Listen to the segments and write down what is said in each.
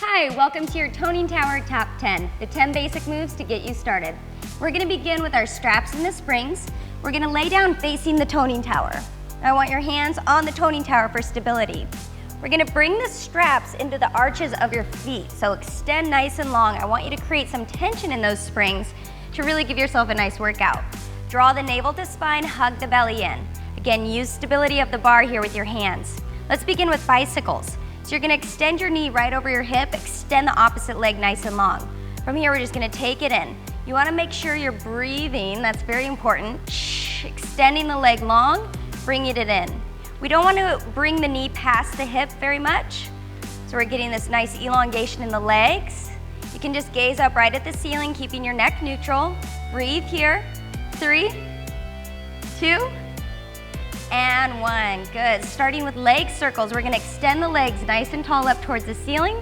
Hi, welcome to your Toning Tower Top 10, the 10 basic moves to get you started. We're gonna begin with our straps and the springs. We're gonna lay down facing the toning tower. I want your hands on the toning tower for stability. We're gonna bring the straps into the arches of your feet, so extend nice and long. I want you to create some tension in those springs to really give yourself a nice workout. Draw the navel to spine, hug the belly in. Again, use stability of the bar here with your hands. Let's begin with bicycles. So you're gonna extend your knee right over your hip, extend the opposite leg nice and long. From here, we're just gonna take it in. You wanna make sure you're breathing, that's very important. Extending the leg long, bringing it in. We don't wanna bring the knee past the hip very much, so we're getting this nice elongation in the legs. You can just gaze up right at the ceiling, keeping your neck neutral. Breathe here. 3, 2, and 1. Good. Starting with leg circles, we're gonna extend the legs nice and tall up towards the ceiling.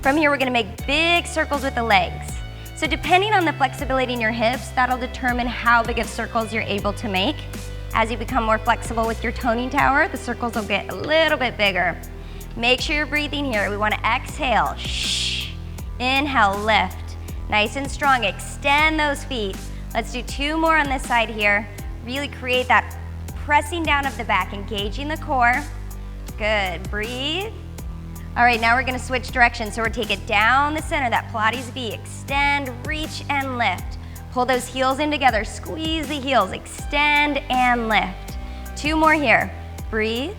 From here, we're gonna make big circles with the legs. So depending on the flexibility in your hips, that'll determine how big of circles you're able to make. As you become more flexible with your toning tower, the circles will get a little bit bigger. Make sure you're breathing here. We wanna exhale. Inhale, lift. Nice and strong, extend those feet. Let's do 2 more on this side here. Really create that pressing down of the back, engaging the core. Good, breathe. All right, now we're gonna switch directions. So we're taking it down the center, that Pilates V. Extend, reach, and lift. Pull those heels in together, squeeze the heels, extend and lift. 2 more here. Breathe,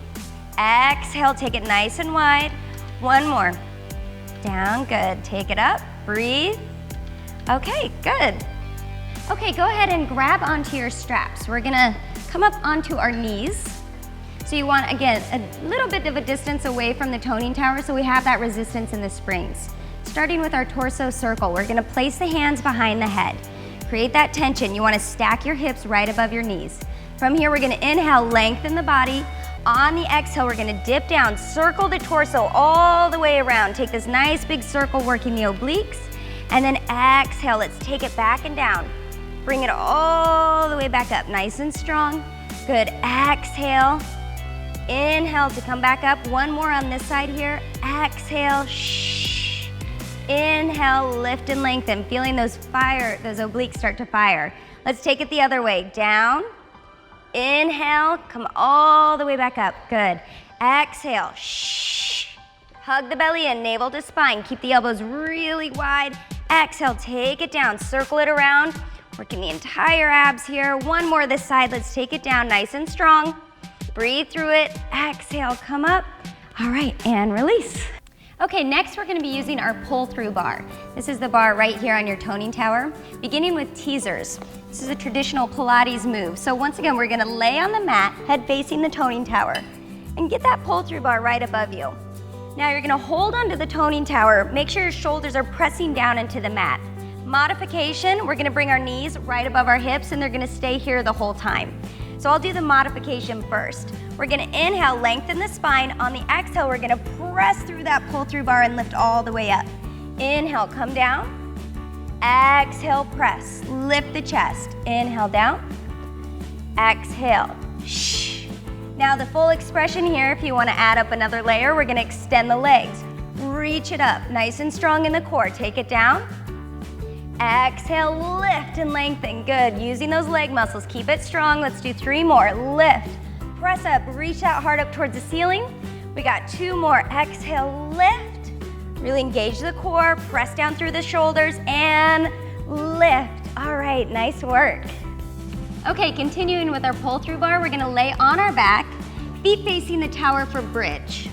exhale, take it nice and wide. 1 more. Down, good, take it up, breathe. Okay, good. Okay, go ahead and grab onto your straps. We're gonna come up onto our knees. So you want, again, a little bit of a distance away from the toning tower so we have that resistance in the springs. Starting with our torso circle, we're gonna place the hands behind the head. Create that tension. You wanna stack your hips right above your knees. From here, we're gonna inhale, lengthen the body. On the exhale, we're gonna dip down, circle the torso all the way around. Take this nice big circle, working the obliques. And then exhale, let's take it back and down. Bring it all the way back up, nice and strong. Good, exhale. Inhale to come back up. 1 more on this side here. Exhale, Inhale, lift and lengthen. Feeling those obliques start to fire. Let's take it the other way. Down, inhale, come all the way back up. Good. Exhale, hug the belly in, navel to spine. Keep the elbows really wide. Exhale, take it down, circle it around. Working the entire abs here. 1 more this side. Let's take it down nice and strong. Breathe through it. Exhale, come up. All right, and release. Okay, next we're gonna be using our pull-through bar. This is the bar right here on your toning tower, beginning with teasers. This is a traditional Pilates move. So once again, we're gonna lay on the mat, head facing the toning tower, and get that pull-through bar right above you. Now you're gonna hold onto the toning tower. Make sure your shoulders are pressing down into the mat. Modification, we're gonna bring our knees right above our hips and they're gonna stay here the whole time. So I'll do the modification first. We're gonna inhale, lengthen the spine. On the exhale, we're gonna press through that pull-through bar and lift all the way up. Inhale, come down. Exhale, press, lift the chest. Inhale, down. Exhale, Now the full expression here, if you wanna add up another layer, we're gonna extend the legs. Reach it up, nice and strong in the core. Take it down. Exhale, lift and lengthen. Good, using those leg muscles. Keep it strong. Let's do 3 more. Lift, press up, reach out hard up towards the ceiling. We got 2 more. Exhale, lift. Really engage the core, press down through the shoulders and lift. All right, nice work. Okay, continuing with our pull-through bar, we're gonna lay on our back, feet facing the tower for bridge.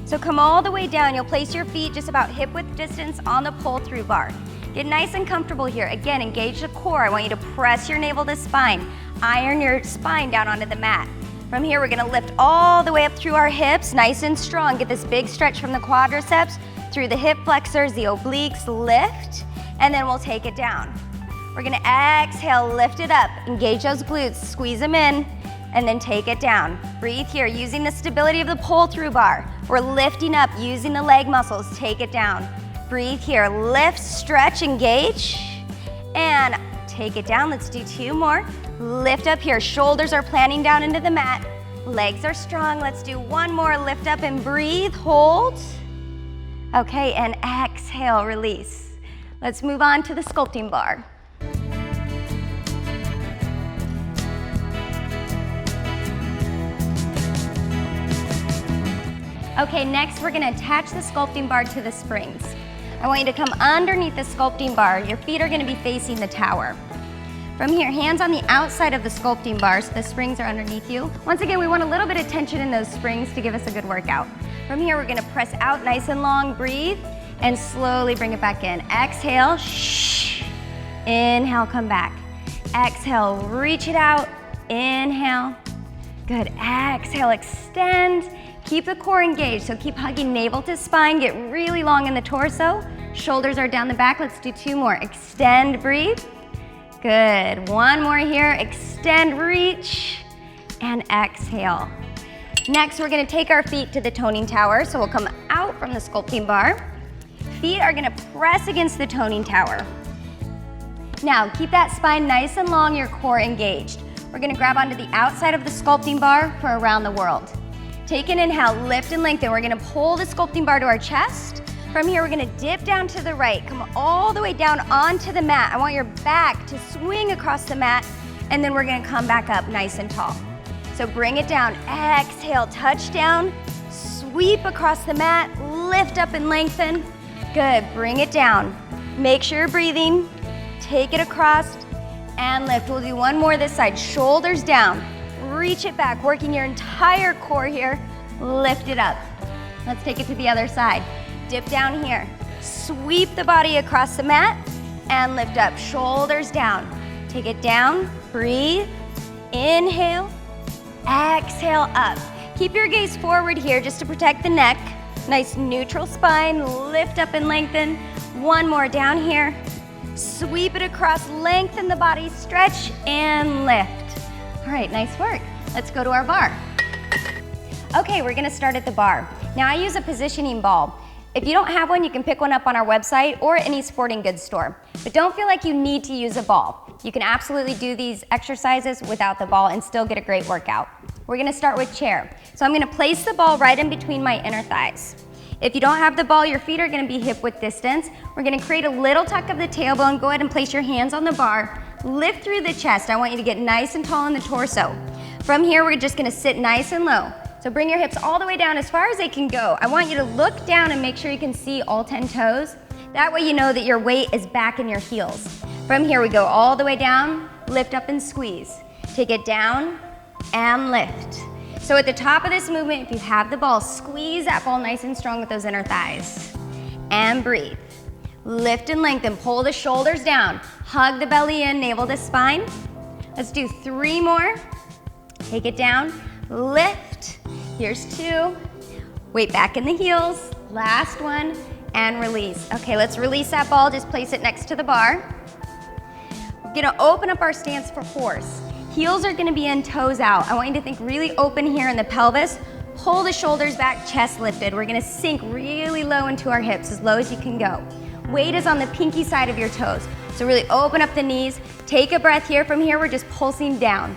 So come all the way down. You'll place your feet just about hip-width distance on the pull-through bar. Get nice and comfortable here. Again, engage the core. I want you to press your navel to spine. Iron your spine down onto the mat. From here, we're gonna lift all the way up through our hips, nice and strong. Get this big stretch from the quadriceps, through the hip flexors, the obliques, lift, and then we'll take it down. We're gonna exhale, lift it up. Engage those glutes, squeeze them in, and then take it down. Breathe here, using the stability of the pull-through bar. We're lifting up, using the leg muscles, take it down. Breathe here, lift, stretch, engage, and take it down. Let's do 2 more. Lift up here, shoulders are planting down into the mat. Legs are strong. Let's do 1 more. Lift up and breathe, hold. Okay, and exhale, release. Let's move on to the sculpting bar. Okay, next we're gonna attach the sculpting bar to the springs. I want you to come underneath the sculpting bar. Your feet are gonna be facing the tower. From here, hands on the outside of the sculpting bar so the springs are underneath you. Once again, we want a little bit of tension in those springs to give us a good workout. From here, we're gonna press out nice and long, breathe, and slowly bring it back in. Exhale, shh. Inhale, come back. Exhale, reach it out. Inhale. Good, exhale, extend. Keep the core engaged, so keep hugging navel to spine, get really long in the torso. Shoulders are down the back, let's do 2 more. Extend, breathe. Good, 1 more here. Extend, reach, and exhale. Next, we're gonna take our feet to the toning tower, so we'll come out from the sculpting bar. Feet are gonna press against the toning tower. Now, keep that spine nice and long, your core engaged. We're gonna grab onto the outside of the sculpting bar for around the world. Take an inhale, lift and lengthen. We're gonna pull the sculpting bar to our chest. From here, we're gonna dip down to the right, come all the way down onto the mat. I want your back to swing across the mat, and then we're gonna come back up nice and tall. So bring it down, exhale, touch down, sweep across the mat, lift up and lengthen. Good, bring it down. Make sure you're breathing, take it across, and lift. We'll do 1 more this side, shoulders down. Reach it back, working your entire core here. Lift it up. Let's take it to the other side. Dip down here. Sweep the body across the mat and lift up. Shoulders down. Take it down. Breathe. Inhale. Exhale up. Keep your gaze forward here just to protect the neck. Nice neutral spine. Lift up and lengthen. 1 more down here. Sweep it across. Lengthen the body. Stretch and lift. All right, nice work. Let's go to our bar. Okay, we're gonna start at the bar. Now I use a positioning ball. If you don't have one, you can pick one up on our website or any sporting goods store. But don't feel like you need to use a ball. You can absolutely do these exercises without the ball and still get a great workout. We're gonna start with chair. So I'm gonna place the ball right in between my inner thighs. If you don't have the ball, your feet are gonna be hip width distance. We're gonna create a little tuck of the tailbone. Go ahead and place your hands on the bar. Lift through the chest. I want you to get nice and tall in the torso. From here, we're just gonna sit nice and low. So bring your hips all the way down as far as they can go. I want you to look down and make sure you can see all 10 toes. That way you know that your weight is back in your heels. From here, we go all the way down, lift up and squeeze. Take it down and lift. So at the top of this movement, if you have the ball, squeeze that ball nice and strong with those inner thighs. And breathe. Lift and lengthen, pull the shoulders down. Hug the belly in, navel to spine. Let's do 3 more. Take it down, lift. Here's 2. Weight back in the heels. Last one, and release. Okay, let's release that ball, just place it next to the bar. We're gonna open up our stance for horse. Heels are gonna be in, toes out. I want you to think really open here in the pelvis. Pull the shoulders back, chest lifted. We're gonna sink really low into our hips, as low as you can go. Weight is on the pinky side of your toes. So really open up the knees. Take a breath here. From here, we're just pulsing down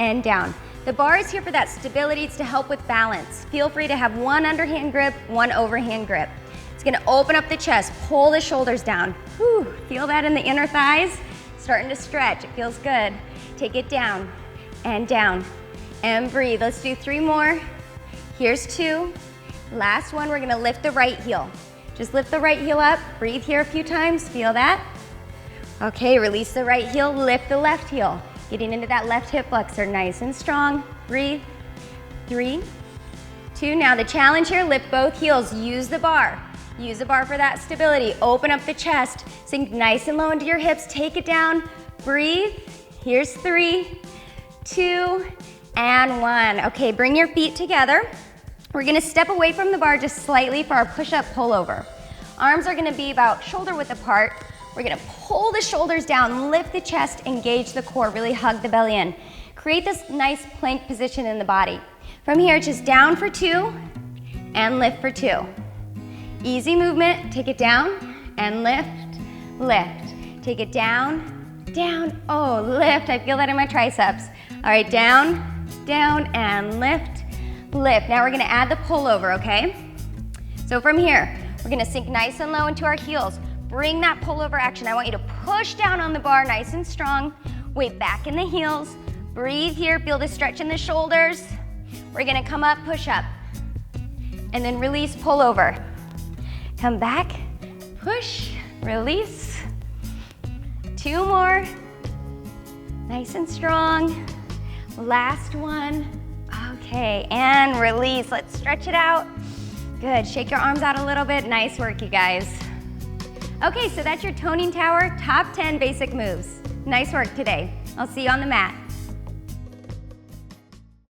and down. The bar is here for that stability. It's to help with balance. Feel free to have 1 underhand grip, 1 overhand grip. It's gonna open up the chest, pull the shoulders down. Whew, feel that in the inner thighs? Starting to stretch, it feels good. Take it down, and breathe. Let's do 3 more. Here's 2. Last one, we're gonna lift the right heel. Just lift the right heel up, breathe here a few times, feel that? Okay, release the right heel, lift the left heel. Getting into that left hip flexor, nice and strong. Breathe. 3, 2, now the challenge here, lift both heels, use the bar. Use the bar for that stability. Open up the chest, sink nice and low into your hips, take it down, breathe. Here's 3, 2, and 1. Okay, bring your feet together. We're gonna step away from the bar just slightly for our push-up pullover. Arms are gonna be about shoulder width apart. We're gonna pull the shoulders down, lift the chest, engage the core, really hug the belly in. Create this nice plank position in the body. From here, just down for 2 and lift for 2. Easy movement, take it down and lift, lift. Take it down, down, oh, lift. I feel that in my triceps. All right, down, down, and lift, lift. Now we're gonna add the pullover, okay? So from here, We're gonna sink nice and low into our heels. Bring that pullover action. I want you to push down on the bar nice and strong. Weight back in the heels. Breathe here, feel the stretch in the shoulders. We're gonna come up, push up. And then release, pull over. Come back, push, release. 2 more. Nice and strong. Last one. Okay, and release. Let's stretch it out. Good, shake your arms out a little bit. Nice work, you guys. Okay, so that's your toning tower top 10 basic moves. Nice work today. I'll see you on the mat.